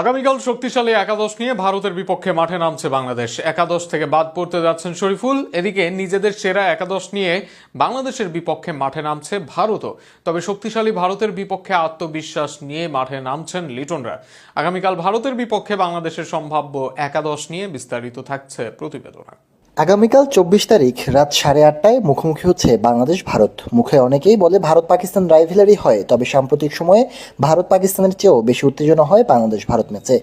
আগামীকাল শক্তিশালী একাদশ নিয়ে ভারতের বিপক্ষে মাঠে নামছে বাংলাদেশ। একাদশ থেকে বাদ পড়তে যাচ্ছেন শরীফুল। এদিকে নিজেদের সেরা একাদশ নিয়ে বাংলাদেশের বিপক্ষে মাঠে নামছে ভারতও। তবে শক্তিশালী ভারতের বিপক্ষে আত্মবিশ্বাস নিয়ে মাঠে নামছেন লিটনরা। আগামীকাল ভারতের বিপক্ষে বাংলাদেশের সম্ভাব্য একাদশ নিয়ে বিস্তারিত থাকছে প্রতিবেদনে। আগামীকাল 24 তারিখ রাত 8:30টায় মুখোমুখি হচ্ছে বাংলাদেশ ভারত। মুখে অনেকেই বলে ভারত পাকিস্তান রাইভেলারি হয়, তবে সাম্প্রতিক সময়ে ভারত পাকিস্তানের চেয়েও বেশি উত্তেজনা হয় বাংলাদেশ ভারত ম্যাচে।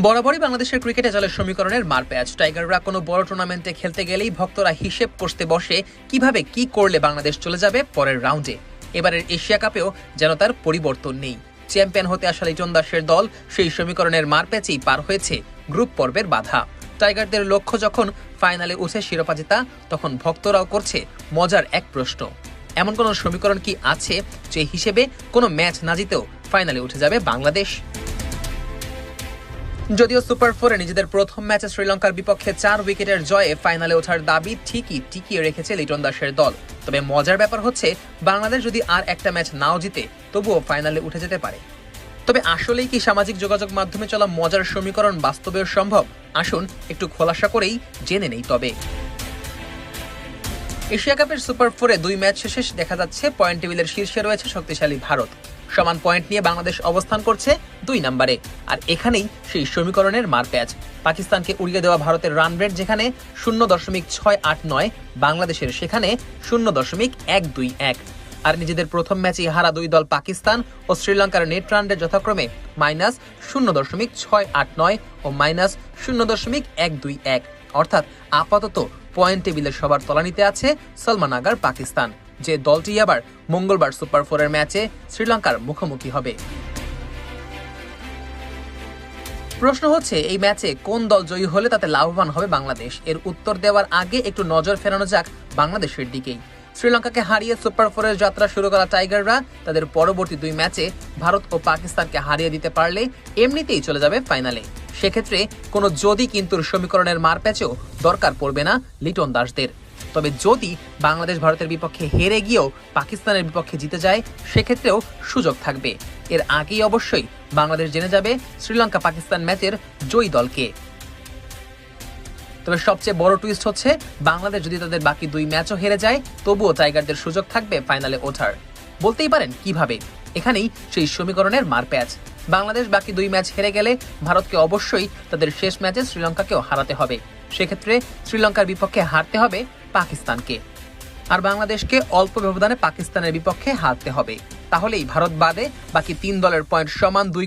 বরাবরই বাংলাদেশের ক্রিকেটে জলের সমীকরণের মারপ্যাচ। টাইগাররা কোনো বড় টুর্নামেন্টে খেলতে গেলেই ভক্তরা হিসেব কষতে বসে কিভাবে কি করলে বাংলাদেশ চলে যাবে পরের রাউন্ডে। এবারের এশিয়া কাপেও যেন তার পরিবর্তন নেই। চ্যাম্পিয়ন হতে আসা লিটন দাসের দল সেই সমীকরণের মারপ্যাচেই পার হয়েছে গ্রুপ পর্বের বাধা। টাইগারদের লক্ষ্য যখন ফাইনালে উঠে শিরোপা জেতা, তখন ভক্তরাও করছে মজার এক প্রশ্ন: এমন কোন সমীকরণ কি আছে যে হিসেবে কোনো ম্যাচ না জিতেও ফাইনালে উঠে যাবে বাংলাদেশ? যদিও সুপার ফোরে নিজেদের প্রথম ম্যাচে শ্রীলঙ্কার বিপক্ষে 4 উইকেটের জয়ে ফাইনালে ওঠার দাবি ঠিকই টিকিয়ে রেখেছে লিটন দাসের দল। তবে মজার ব্যাপার হচ্ছে, বাংলাদেশ যদি আর একটা ম্যাচ নাও জিতে তবুও ফাইনালে উঠে যেতে পারে। তবে আসলেই কি সামাজিক যোগাযোগ মাধ্যমে চলা মজার সমীকরণ বাস্তবেও সম্ভব? আসুন একটু খোলাসা করেই জেনে নেই। তবে এশিয়া কাপের সুপার ফোরে 2 ম্যাচ শেষে দেখা যাচ্ছে পয়েন্ট টেবিলের শীর্ষে রয়েছে শক্তিশালী ভারত। সমান পয়েন্ট নিয়ে বাংলাদেশ অবস্থান করছে 2 নম্বরে। আর এখানেই সেই সমীকরণের মারপ্যাচ। পাকিস্তানকে উড়িয়ে দেওয়া ভারতের রান রেট যেখানে 0.689, বাংলাদেশের সেখানে 0.121। আর নিজেদের প্রথম ম্যাচে হারা 2 দল পাকিস্তান ও শ্রীলঙ্কার নেট রান রেট যথাক্রমে -0.689 ও -0.121। অর্থাৎ আপাতত পয়েন্ট টেবিলের সবার তলানিতে আছে সলমান আগার পাকিস্তান, যে দলটি আবার মঙ্গলবার সুপার ফোরের ম্যাচে শ্রীলঙ্কার মুখোমুখি হবে। প্রশ্ন হচ্ছে, এই ম্যাচে কোন দল জয়ী হলে তাতে লাভবান হবে বাংলাদেশ? এর উত্তর দেওয়ার আগে একটু নজর ফেরানো যাক বাংলাদেশের দিকেই। শ্রীলঙ্কাকে হারিয়ে সুপার ফোরের যাত্রা শুরু করা টাইগাররা তাদের পরবর্তী 2 ম্যাচে ভারত ও পাকিস্তানকে হারিয়ে দিতে পারলে এমনিতেই চলে যাবে ফাইনালে। সেক্ষেত্রে কোনো যদি কিন্তুর সমীকরণের মারপ্যাচেও দরকার পড়বে না লিটন দাসদের। তবে যদি বাংলাদেশ ভারতের বিপক্ষে হেরে গিয়েও পাকিস্তানের বিপক্ষে জিতে যায়, সেক্ষেত্রেও সুযোগ থাকবে। এর আগেই অবশ্যই বাংলাদেশ জেনে যাবে শ্রীলঙ্কা পাকিস্তান ম্যাচের জয়ী দলকে। তবে সবচেয়ে বড় টুইস্ট হচ্ছে, বাংলাদেশ যদি তাদের বাকি 2 ম্যাচও হেরে যায় তবুও টাইগারদের সুযোগ থাকবে ফাইনালে ওঠার। বলতেই পারেন কিভাবে? এখানেই সেই সমীকরণের মারপ্যাচ। বাংলাদেশ বাকি 2 ম্যাচ হেরে গেলে ভারতকে অবশ্যই তাদের শেষ ম্যাচে শ্রীলঙ্কাকেও হারাতে হবে। সেক্ষেত্রে শ্রীলঙ্কার বিপক্ষে হারতে হবে পাকিস্তানকে, আর বাংলাদেশকে অল্প ব্যবধানে পাকিস্তানের বিপক্ষে হারতে হবে। তাহলেই ভারত বাদে বাকি 3 দলের পয়েন্ট সমান 2